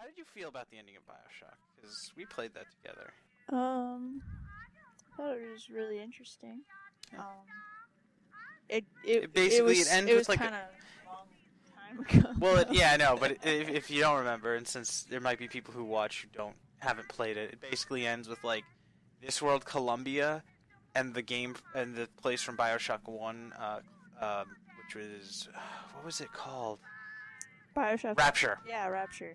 did you feel about the ending of Bioshock? Because we played that together. I thought it was really interesting. Yeah. It basically was, ends it with was like kind of long time ago. well, yeah, I know, but if you don't remember, and since there might be people who watch who haven't played it, it basically ends with like this world, Columbia, and the game and the place from Bioshock 1, which was what was it called? Bioshock. Rapture. Yeah, Rapture.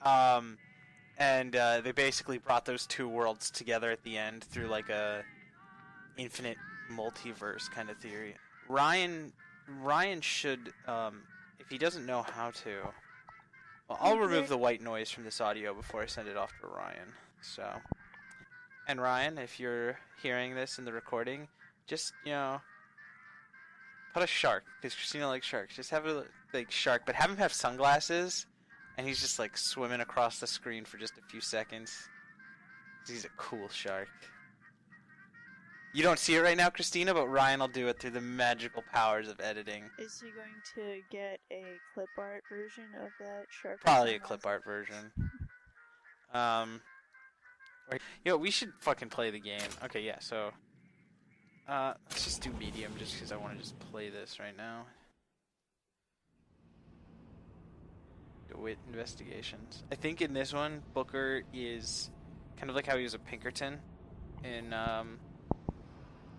And they basically brought those two worlds together at the end through like a infinite multiverse kind of theory. Ryan should, if he doesn't know how to, well, I'll remove the white noise from this audio before I send it off to Ryan. So, and Ryan, if you're hearing this in the recording, just put a shark, because Christina likes sharks. Just have a like shark, but have him have sunglasses. And he's just like swimming across the screen for just a few seconds. He's a cool shark. You don't see it right now, Christina, but Ryan will do it through the magical powers of editing. Is he going to get a clip art version of that shark? Probably a clip art version. We should fucking play the game. Okay, yeah, so let's just do medium just because I want to just play this right now. With investigations. I think in this one, Booker is kind of like how he was a Pinkerton in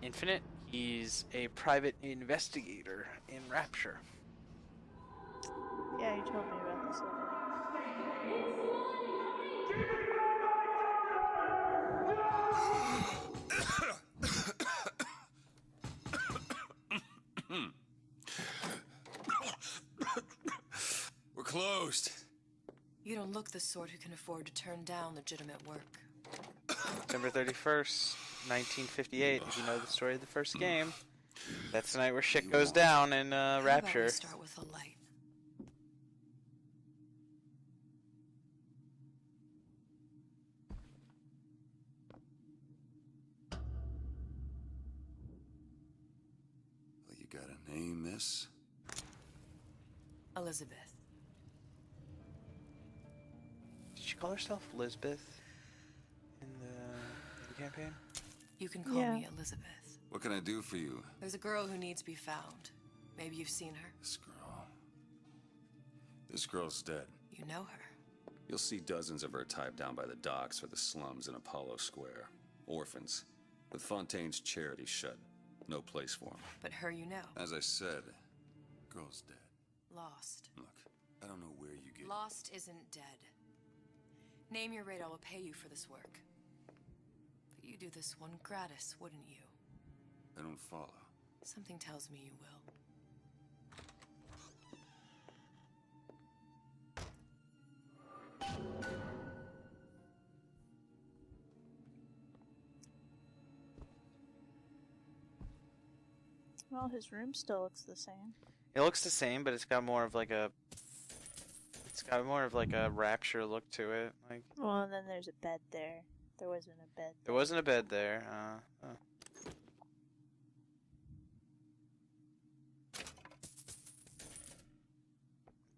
Infinite. He's a private investigator in Rapture. Yeah, you told me about this We're closed. You don't look the sort who can afford to turn down legitimate work. December 31st, 1958. If you know the story of the first game, that's the night where shit goes down in How about Rapture. we start with a light. Well, you got a name, miss? Elizabeth. Did she call herself Lisbeth in the campaign? You can call me Elizabeth. What can I do for you? There's a girl who needs to be found. Maybe you've seen her. This girl's dead. You know her. You'll see dozens of her tied down by the docks or the slums in Apollo Square. Orphans. With Fontaine's charity shut. No place for them. But her you know. As I said, girl's dead. Lost. Look, I don't know where you get... Lost isn't dead. Name your rate, I will pay you for this work. But you do this one gratis, wouldn't you? I don't follow. Something tells me you will. Well, his room still looks the same. It looks the same, but it's got more of like a Rapture look to it. Like, well, and then there's a bed there. There wasn't a bed. There wasn't a bed there.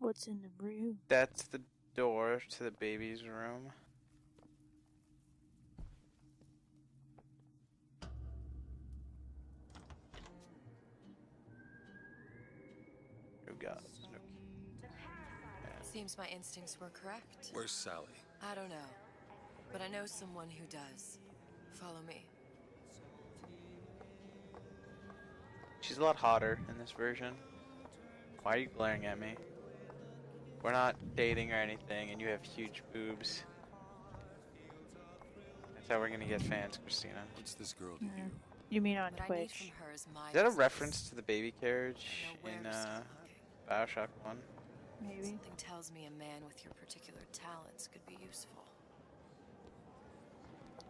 What's in the room? That's the door to the baby's room. Oh God. Seems my instincts were correct. Where's Sally? I don't know. But I know someone who does. Follow me. She's a lot hotter in this version. Why are you glaring at me? We're not dating or anything, and you have huge boobs. That's how we're gonna get fans, Christina. What's this girl to you? You mean on What I need Twitch? from her is my Is that a business. reference to the baby carriage I know in where to start looking. Bioshock 1? Maybe. Something tells me a man with your particular talents could be useful.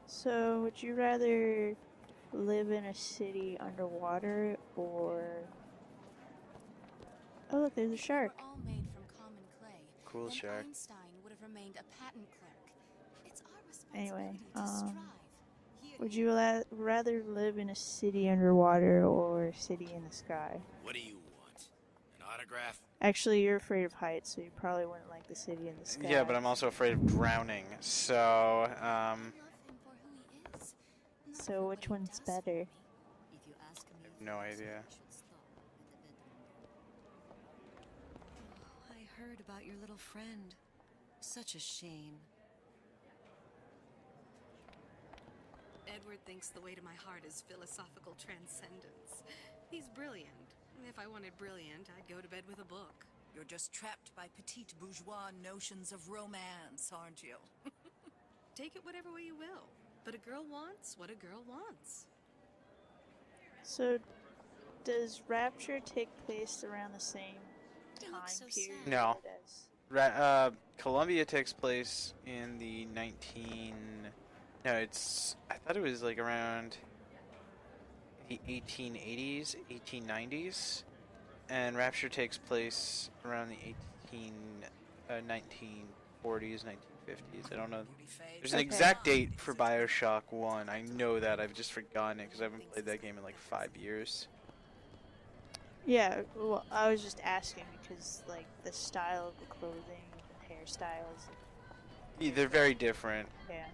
So, would you rather live in a city underwater or... Oh, look, there's a shark. Were all made from common clay, Cool then shark. Einstein would have remained a patent clerk. It's our Anyway, responsibility to strive. would you rather live in a city underwater or a city in the sky? What do you want? An autograph? Actually, you're afraid of heights, so you probably wouldn't like the city in the sky. Yeah, but I'm also afraid of drowning. So, I love him for who he is. Not So for which what he one's does for better? me. If you ask me, I have no idea. I should stop at the bedroom door. Oh, I heard about your little friend. Such a shame. Edward thinks the way to my heart is philosophical transcendence. He's brilliant. If I wanted brilliant, I'd go to bed with a book. You're just trapped by petite bourgeois notions of romance, aren't you? Take it whatever way you will. But a girl wants what a girl wants. So, does Rapture take place around the same You time look so period? sad. No. As Columbia takes place in the 19... No, it's... I thought it was like around the 1880s, 1890s. And Rapture takes place around the 1940s, 1950s. I don't know. There's an Okay. exact date for Bioshock 1. I know that. I've just forgotten it because I haven't played that game in like 5 years. Yeah, well, I was just asking because, like, the style of the clothing and hairstyles. Yeah, they're very different. Yeah.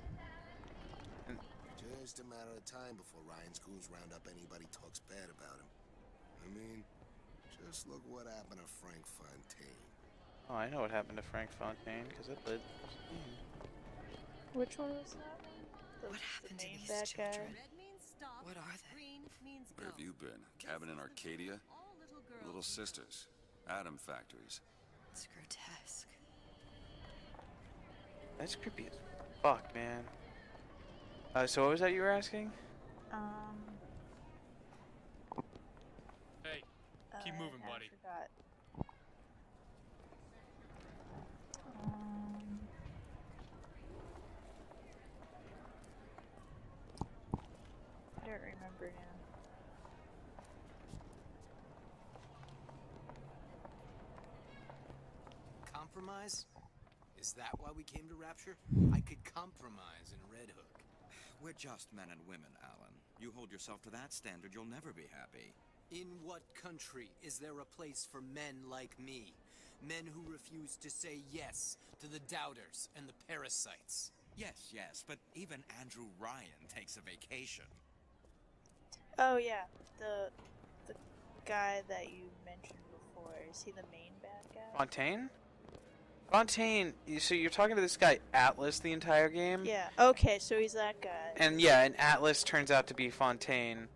Just a matter of time before Ryan's goons round up anybody talks bad about him. I mean, just look what happened to Frank Fontaine. Oh, I know what happened to Frank Fontaine because I played. Which one was that one? What The happened to main these bad guy? children? Red means stop. What are they? Green means Where have you been? Cabin in Arcadia? All little girls. Little sisters. Atom factories. It's grotesque. That's creepy as fuck, man. So what was that you were asking? Hey, keep moving, buddy. I forgot. I don't remember now. Compromise? Is that why we came to Rapture? I could compromise in Red Hook. We're just men and women, Alan. You hold yourself to that standard, you'll never be happy. In what country is there a place for men like me? Men who refuse to say yes to the doubters and the parasites. Yes, but even Andrew Ryan takes a vacation. Oh yeah, the guy that you mentioned before. Is he the main bad guy? Fontaine? Fontaine. So you're talking to this guy Atlas the entire game? Yeah. Okay, so he's that guy. And yeah, and Atlas turns out to be Fontaine,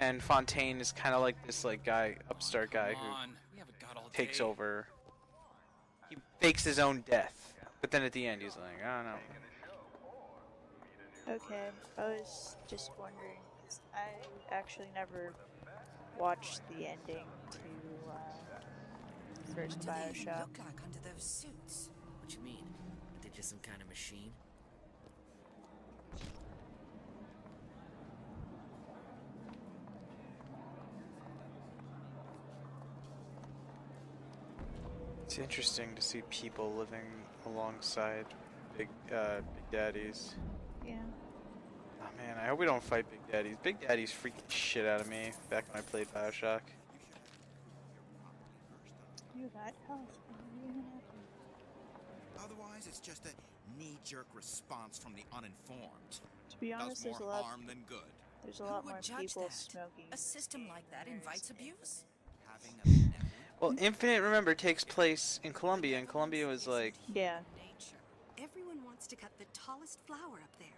and Fontaine is kind of like this like guy, upstart guy Come who on, we haven't got all takes day. over. He fakes his own death, but then at the end he's like, I don't know. Okay, I was just wondering. 'Cause I actually never watched the ending to first What do they even Bioshock. look like under those suits? What you mean? Are they just some kind of machine? It's interesting to see people living alongside big daddies. Yeah. Oh man, I hope we don't fight big daddies. Big daddies freaked the shit out of me back when I played Bioshock. You got health. What even happened? Otherwise, it's just a knee-jerk response from the uninformed. To be honest, Does there's a more lot. harm than good. There's a Who lot would more judge people that? smoking. A system like that invites abuse. Having a Well, Infinite, remember, takes place in Colombia, and Colombia was like, Yeah. Nature. Everyone wants to cut the tallest flower up there.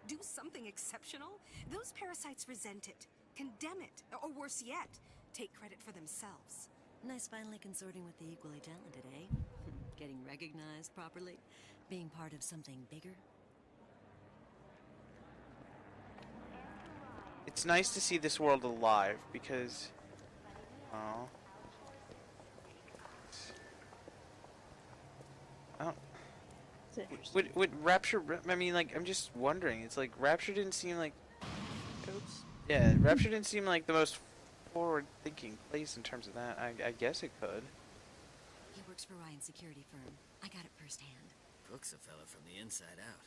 Do something exceptional. Those parasites resent it, condemn it, or worse yet, take credit for themselves. Nice finally consorting with the equally talented, eh? Getting recognized properly? Being part of something bigger? it's nice to see this world alive because, oh, I don't. It's interesting. Would Rapture? I mean, like, I'm just wondering. It's like Rapture didn't seem like. Oops. Yeah, Rapture didn't seem like the most forward-thinking place in terms of that. I guess it could. He works for Ryan's security firm. I got it firsthand. Cooks a fella from the inside out.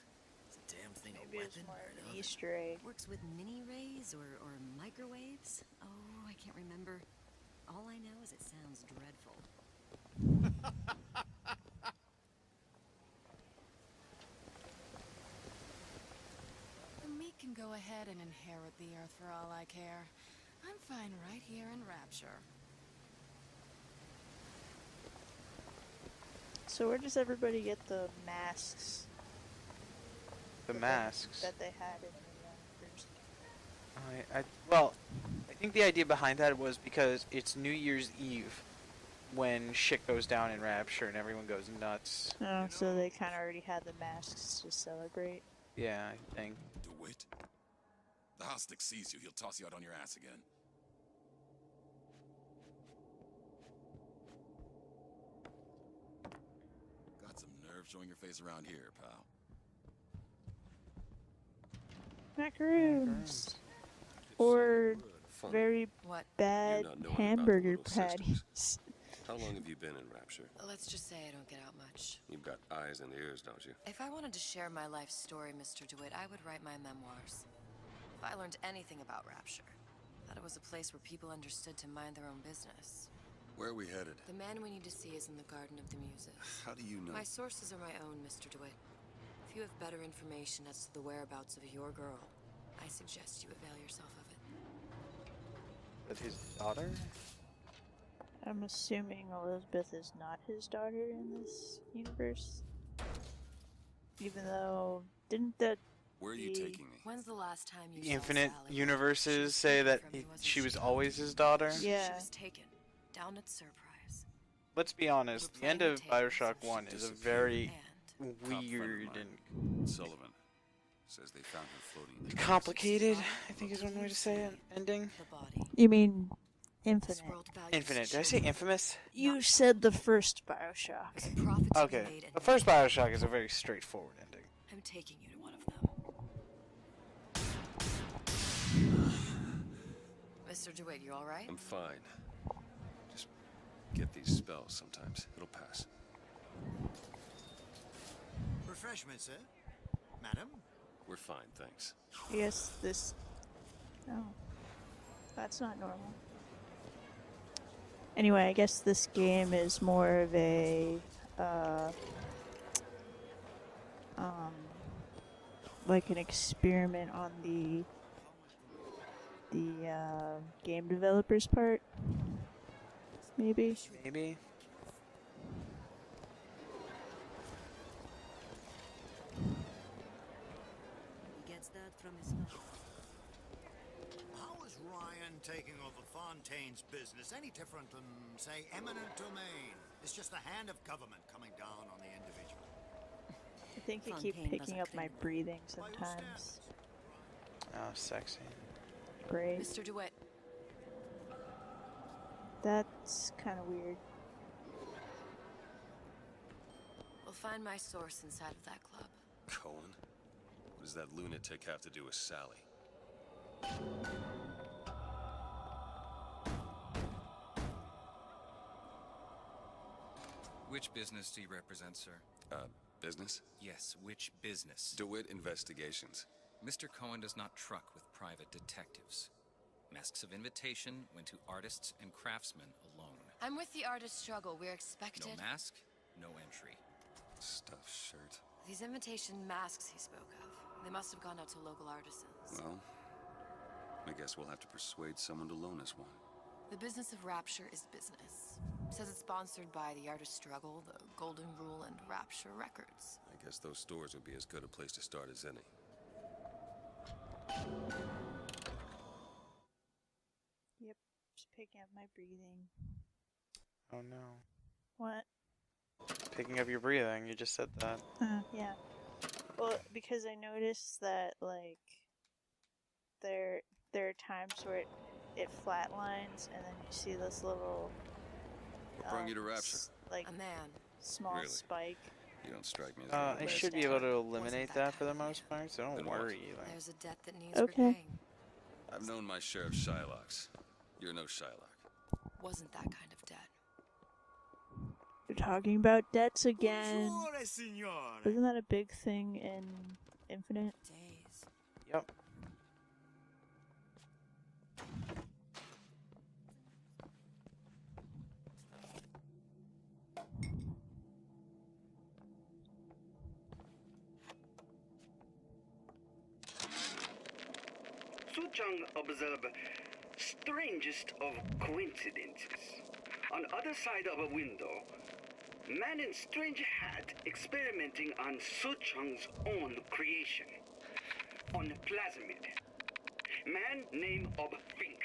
It's a damn thing Maybe a it's weapon more or of an an oven. Easter egg. Works with mini rays or microwaves? Oh, I can't remember. All I know is it sounds dreadful. The meek can go ahead and inherit the earth for all I care. I'm fine right here in Rapture. So where does everybody get the masks The masks. that they had in the first game? Well, I think the idea behind that was because it's New Year's Eve when shit goes down in Rapture and everyone goes nuts. Oh, so they kind of already had the masks to celebrate. Yeah, I think. DeWitt? The Hostic sees you, he'll toss you out on your ass again. Got some nerve showing your face around here, pal. Macaroons. Or Funny. very What? bad You're not knowing about the hamburger little systems. patties. How long have you been in Rapture? Let's just say I don't get out much. You've got eyes and ears, don't you? If I wanted to share my life story, Mr. DeWitt, I would write my memoirs. If I learned anything about Rapture, that it was a place where people understood to mind their own business. Where are we headed? The man we need to see is in the Garden of the Muses. How do you know? My sources are my own, Mr. DeWitt. If you have better information as to the whereabouts of your girl, I suggest you avail yourself of it. With his daughter? I'm assuming Elizabeth is not his daughter in this universe. Even though, didn't that Where are you taking me? When's the last time you The saw infinite Sally? universes say that she was always his daughter. Yeah. She was taken. Down at Surprise. Let's be honest, the end of Bioshock 1 is a very And weird and Sullivan says they found her floating in the complicated, I think is one way to say it, ending. the body. You mean Infinite? This world values Infinite. Did I say children. infamous? You said the first Bioshock. There's a profit to be Okay. made, and The first Bioshock is a very straightforward ending. I'm taking you to one of them. Mr. DeWitt, you all right? I'm fine. Just get these spells sometimes. It'll pass. Refreshment, sir? Madam? We're fine, thanks. Yes, this... Oh. That's not normal. Anyway, I guess this game is more of a... like an experiment on the game developer's part. Maybe? Maybe. He gets that from his mouth. How is Ryan taking over Fontaine's business any different than, say, eminent domain? It's just the hand of government coming down on the individual. I think you keep Fontaine picking doesn't up my clean. breathing By whose sometimes. Oh, sexy. Great. Mr. DeWitt, That's kind of weird. we'll find my source inside of that club. Cohen? What does that lunatic have to do with Sally? Which business do you represent, sir? Business? Yes, which business? DeWitt Investigations. Mr. Cohen does not truck with private detectives. Masks of Invitation went to artists and craftsmen alone. I'm with the artist struggle. We're No expected. mask, no entry. Stuffed shirt. These invitation masks he spoke of, they must have gone out to local artisans. Well, I guess we'll have to persuade someone to loan us one. The business of Rapture is business. Says it's sponsored by the Artist Struggle, the Golden Rule, and Rapture Records. I guess those stores would be as good a place to start as any. Yep, just picking up my breathing. Oh no. What? Picking up your breathing, you just said that. Yeah. Well, because I noticed that, like, there are times where it flatlines, and then you see this little... What brought you to Rapture? Like, A man. small Really? spike. You don't strike me as I a should be able to eliminate that for the most part, so don't Then what? worry. Like, There's a debt that needs Okay. repaying. I've known my share of Shylocks. You're no Shylock. Wasn't that kind of debt. You're talking about debts again. Bonjour, signore. Isn't that a big thing in Infinite? Days. yep. Suchong observe strangest of coincidences. On other side of a window, man in strange hat experimenting on Suchong's own creation. On plasmid. Man name of Fink.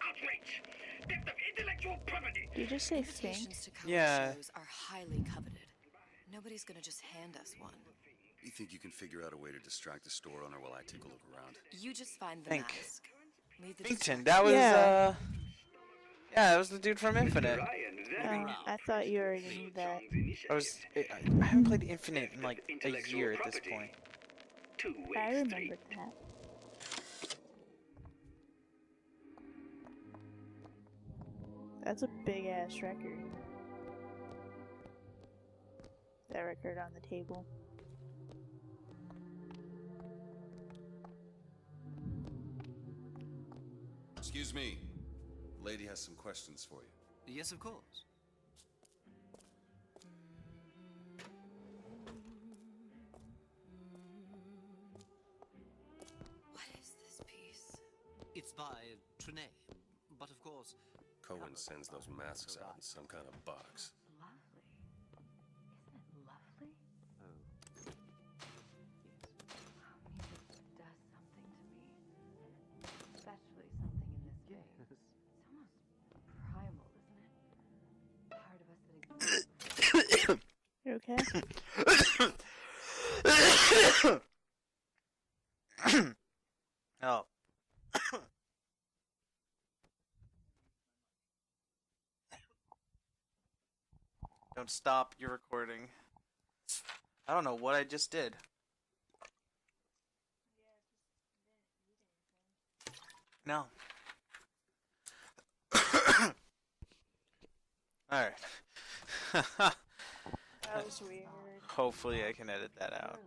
Outrage! Theft of intellectual property! Did you just say Fink? Invitations to color Yeah. shows are highly coveted. Nobody's gonna just hand us one. You think you can figure out a way to distract the store owner while I take a look around? You just find the Fink. mask. Leave the Pinkton, distraction. that was Yeah. yeah, that was the dude from Infinite. I thought you already knew that. I haven't played Infinite in like a year at this point. I remember that. That's a big ass record. That record on the table. Excuse me. Lady has some questions for you. Yes, of course. What is this piece? It's by Trine, but of course... Cohen sends those masks out in some kind of box. Lovely. Isn't it lovely? Oh. Music does something to me. Especially something in this game. It's almost primal, isn't it? Part of us that exists. You okay? Oh. Don't stop your recording. I don't know what I just did. No. Alright. That was weird. Hopefully I can edit that out.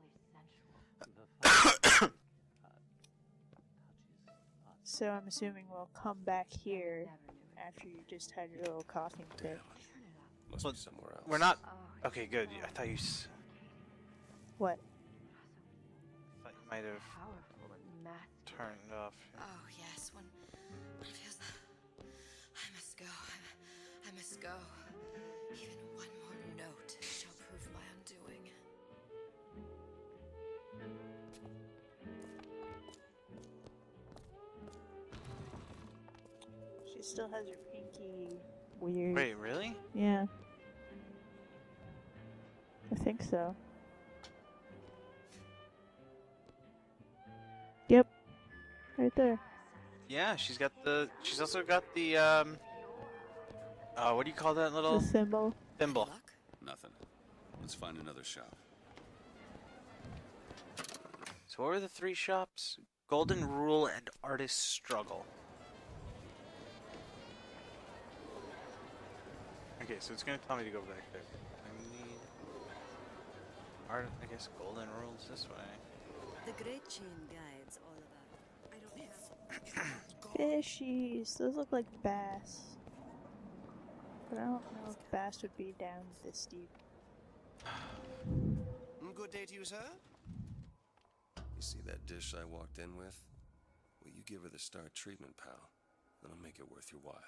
So I'm assuming we'll come back here after you just had your little coughing fit. Must be somewhere else. We're not... Okay, good. I thought you... What? I thought you might have turned off. Oh, yes, when it feels... I must go. I must go. Even one more note shall prove my undoing. She still has her pinky weird. Wait, really? Yeah. I think so. Yep. Right there. Yeah, she's got the... She's also got the, what do you call that little... The symbol. Thimble. Nothing. Let's find another shop. So what were the three shops? Golden Rule and Artist's Struggle. Okay, so it's gonna tell me to go back there. I need... Art, I guess Golden Rule's this way. The Great Chain Guide's all about... I don't have... Fishies. Those look like bass. But I don't know if bass would be down this deep. Good day to you, sir. You see that dish I walked in with? Will you give her the star treatment, pal? That'll make it worth your while.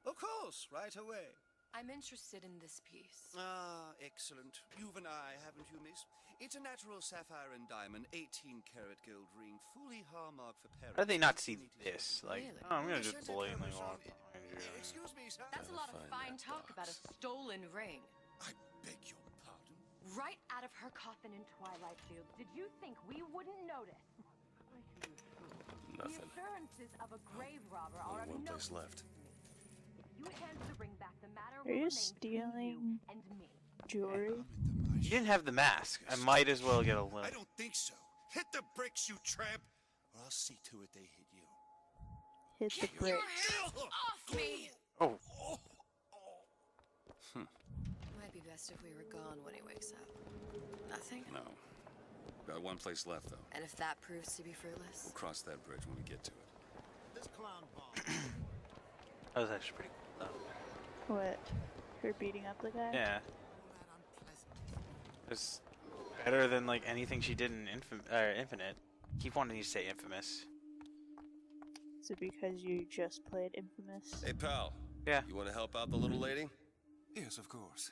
Of course, right away. I'm interested in this piece. Ah, excellent. You've an eye, haven't you, miss? It's a natural sapphire and diamond, 18-karat gold ring, fully hallmark for Paris. How do they not see this? Like, Really? oh, I'm gonna just blatantly walk behind you. Excuse me, sir. That's a lot of fine talk about a stolen ring. I beg your pardon? Right out of her coffin in Twilight Fields. Did you think we wouldn't notice? Nothing. The assurances of a grave robber are Only of one no place left. You hand the ring back, the matter Are will you remain stealing and me. jewelry? You didn't have the mask. I might as well get a look. I don't think so. Hit the bricks, you tramp, or I'll see to it they hit you. Hit the bricks. Off me! Oh. Might be best if we were gone when he wakes up. Nothing? No. Got one place left, though. And if that proves to be fruitless? We'll cross that bridge when we get to it. This clown bomb. That was actually pretty cool, though. What? Her beating up the guy? Yeah. It's better than, like, anything she did in Infinite. Keep wanting to say Infamous. Is it because you just played Infamous? Hey, pal. Yeah. You want to help out the little lady? Yes, of course.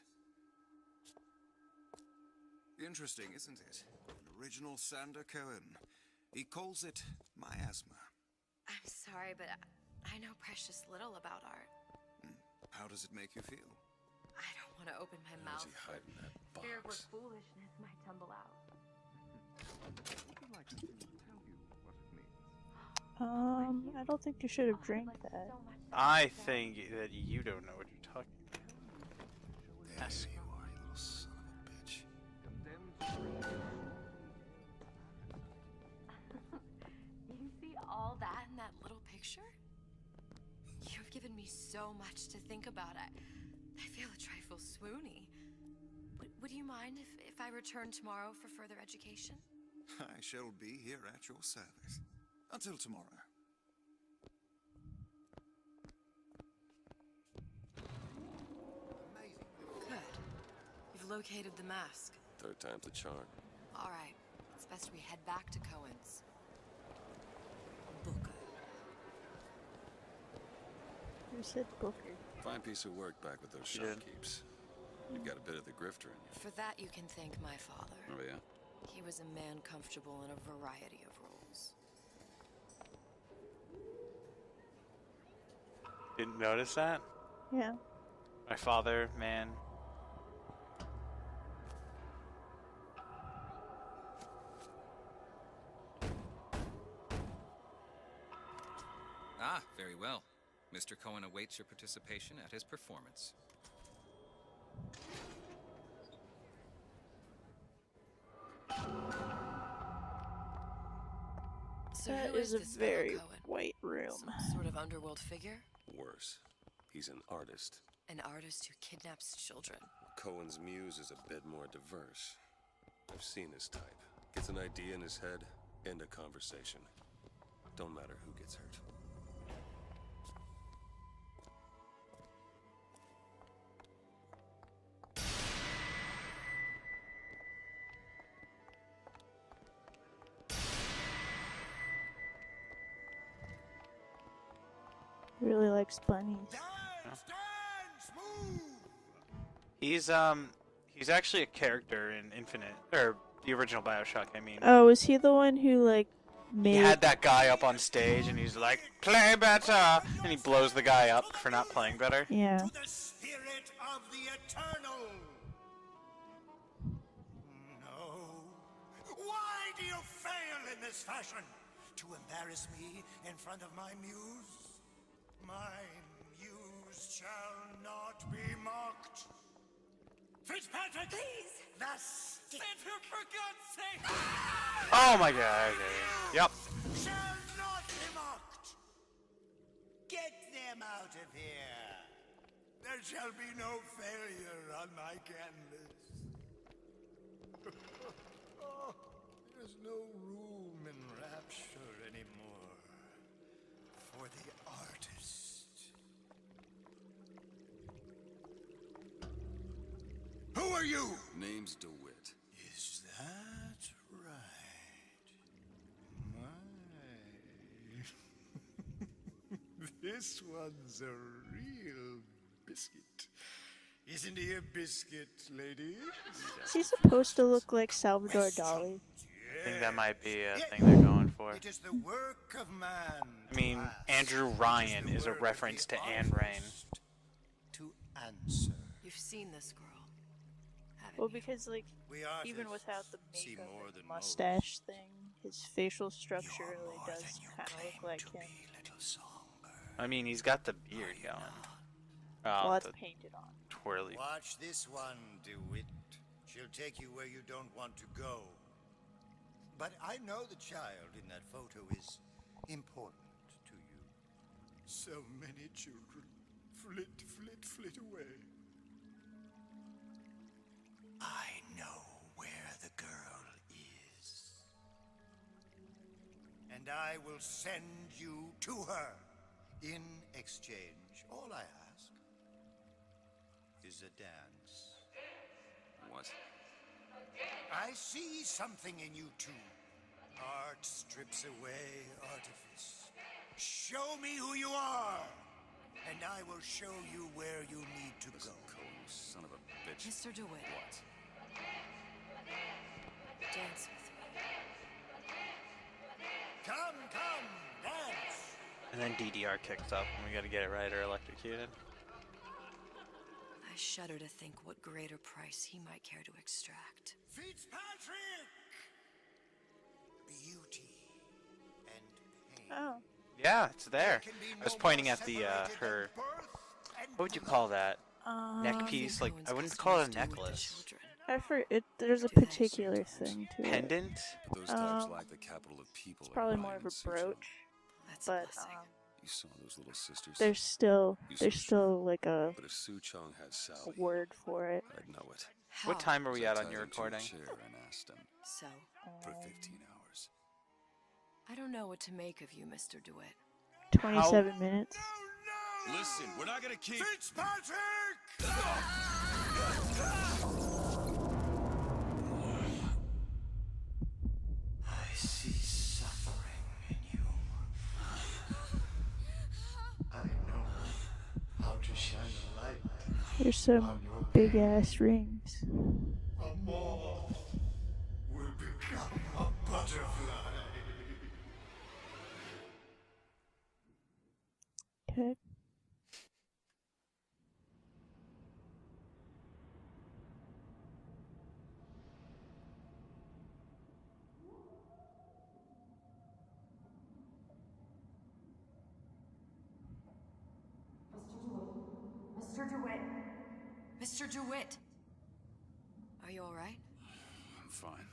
Interesting, isn't it? An original Sander Cohen. He calls it miasma. I'm sorry, but I know precious little about art. How does it make you feel? I don't want to open my How's mouth. he hiding that Fear where box? foolishness might tumble out. Would you like to tell you what it means? I don't think you should have drank that. I think that you don't know what you're talking about. Yes. You are, you little son of a bitch. You see all that in that little picture? You've given me so much to think about. I feel a trifle swoony. Would you mind if I return tomorrow for further education? I shall be here at your service. Until tomorrow. Good. You've located the mask. Third time's the charm. All right. It's best we head back to Cohen's. Who said Booker? Fine piece of work back with those shopkeepers. You've got a bit of the grifter in you. For that, you can thank my father. Oh, yeah? He was a man comfortable in a variety of roles. Didn't notice that? Yeah. My father, man. Ah, very well. Mr. Cohen awaits your participation at his performance. So That who is a this very fellow Cohen? white room. Some sort of underworld figure? Worse. He's an artist. An artist who kidnaps children. Cohen's muse is a bit more diverse. I've seen his type. Gets an idea in his head, end a conversation. Don't matter who gets hurt. Really likes bunnies. He's actually a character in Infinite, or the original Bioshock, I mean. Oh, was he the one who like made? He had that guy up on stage, and he's like, "Play better," and he blows the guy up for not playing better. Yeah. To the spirit of the eternal. No. Why do you fail in this fashion? To embarrass me in front of my muse? My muse shall not be mocked. Fitzpatrick! Please! Thus For God's sake! Oh my god, okay. Yep. Shall not be mocked. Get them out of here. There shall be no failure on my canvas. Oh, there's no room in rapture anymore for the artist. Who are you? Name's DeWitt. Is that right? My. This one's a real biscuit. Isn't he a biscuit, lady? Is he supposed to look like Salvador Dali? I think that might be a thing they're going for. It is the work of man. I mean, Andrew Ryan is a reference to Anne Rain. To answer. You've seen this girl. Well, because like We artists even without the see makeup more and than mustache thing, his facial structure really does kind of look like him. I mean, he's got the beard going. Well, that's the painted on. twirly. Watch this one, DeWitt. She'll take you where you don't want to go. But I know the child in that photo is important to you. So many children flit, flit, flit away. I know where the girl is. And I will send you to her. In exchange, all I ask is a dance. What? I see something in you two. Art strips away artifice. Show me who you are, and I will show you where you need to go. Cohen, you son of a bitch. Mr. DeWitt. What? Dance with me. Come, dance! And then DDR kicks up, and we gotta get it right or electrocuted. I shudder to think what greater price he might care to extract. Fitzpatrick! Beauty and pain. Oh. Yeah, it's there. I was pointing at the her. What would you call that? Neck piece? Like I wouldn't call it a necklace. There's a particular thing to it. Pendant? Those types lack the capital of people. It's probably more of a brooch, but You saw those little sisters. there's still like a But if Suchong had Sally, word for it. I'd know it. What time are we at on Tied your him to a recording? chair and asked him So, for 15 hours. I don't know what to make of you, Mr. DeWitt. 27 minutes. Listen, we're not gonna keep. Fitzpatrick! I see suffering in you. I know how to shine a light. There's some big ass rings. A moth will become a butterfly. Okay. Mr. DeWitt. Mr. DeWitt. Are you all right? I'm fine.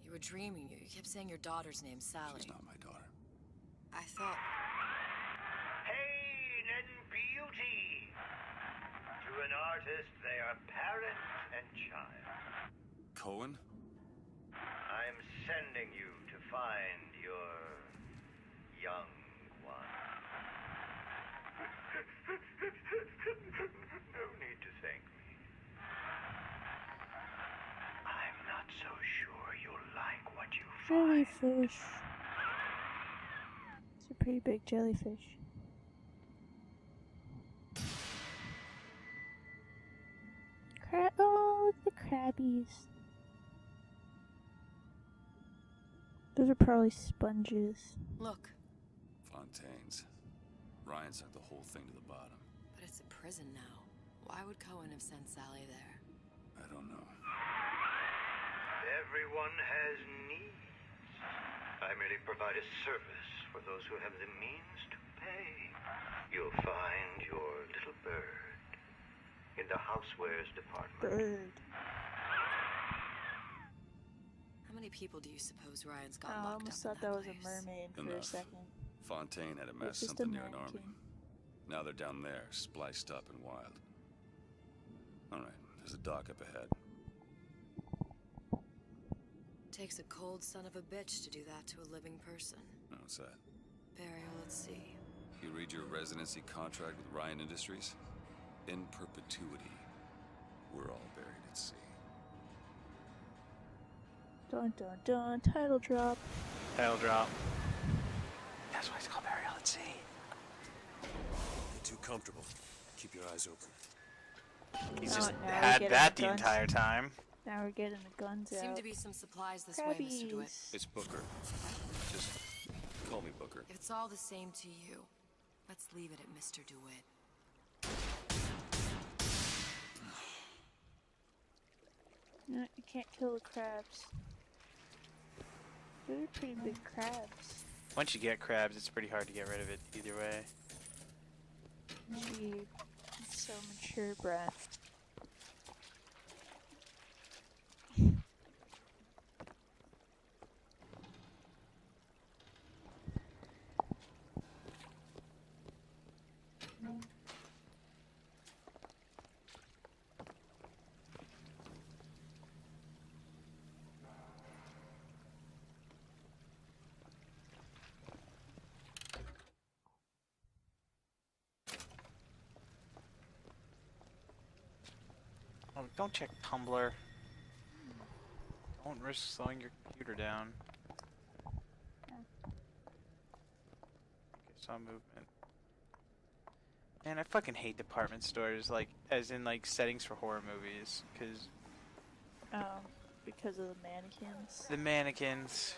You were dreaming. You kept saying your daughter's name, Sally. She's not my daughter. I thought... Pain and beauty. To an artist, they are parent and child. Cohen? I'm sending you to find your young one. No need to thank me. I'm not so sure you'll like what you Jellyfish. It's a pretty big jellyfish. Oh, look at the crabbies. Those are probably sponges. Look. Fontaine's. Ryan sent the whole thing to the bottom. But it's a prison now. Why would Cohen have sent Sally there? I don't know. Everyone has needs. I merely provide a service for those who have the means to pay. You'll find your little bird in the housewares department. Bird. How many people do you suppose Ryan's got I locked almost up thought in that was place? a mermaid for a Enough. second. Fontaine had amassed It's just something a near an army. mannequin. Now they're down there, spliced up and wild. Alright, there's a dock up ahead. Takes a cold son of a bitch to do that to a living person. Oh, what's that? Burial at sea. You read your residency contract with Ryan Industries? In perpetuity, we're all buried at sea. Dun dun dun. Title drop. Title drop. That's why it's called Burial at Sea. Get too comfortable. Keep your eyes open. He's Oh, just now we're had getting that the the guns. entire time. Now we're getting the guns out. Seem to be some supplies this way, Mr. DeWitt. It's Booker. Just call me Booker. If it's all the same to you, let's leave it at Mr. DeWitt. No, you can't kill the crabs. They're pretty big crabs. Once you get crabs, it's pretty hard to get rid of it either way. Gee, it's so mature, Bret. Oh, don't check Tumblr. Don't risk slowing your computer down. Saw movement. Man, I fucking hate department stores, like, as in, like, settings for horror movies, because... Because of the mannequins? The mannequins.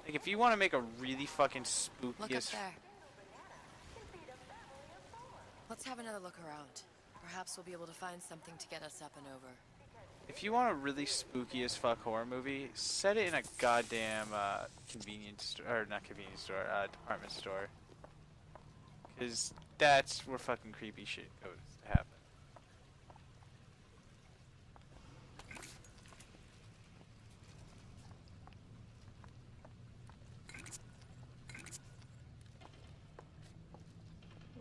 Like, if you want to make a really fucking spooky... Look up there. Let's have another look around. Perhaps we'll be able to find something to get us up and over. If you want a really spooky as fuck horror movie, set it in a goddamn convenience store, or not convenience store, department store. Because that's where fucking creepy shit goes to happen.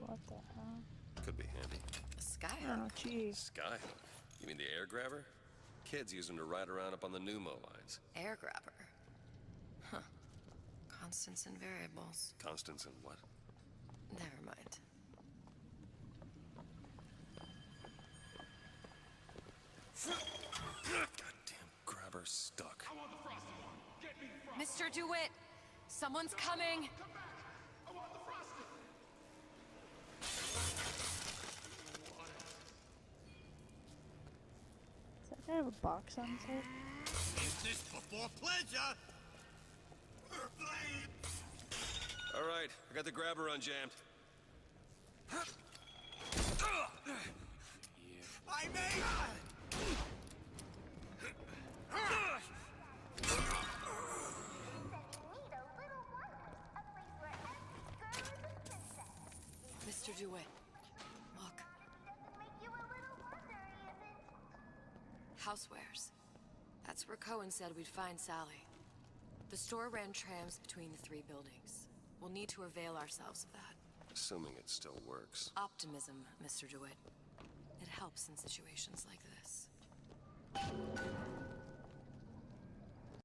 What the hell? Could be handy. A skyhook? Oh, gee. Skyhook? You mean the air grabber? Kids use them to ride around up on the pneumo lines. Air grabber. Huh. Constants and variables. Constants and what? Never mind. Goddamn grabber stuck. Mr. DeWitt! Someone's coming! Does that guy have a box on his head? Is this before pleasure? All right, I got the grabber unjammed. I made Mr. DeWitt, look. Housewares. That's where Cohen said we'd find Sally. The store ran trams between the three buildings. We'll need to avail ourselves of that. Assuming it still works. Optimism, Mr. DeWitt. It helps in situations like this.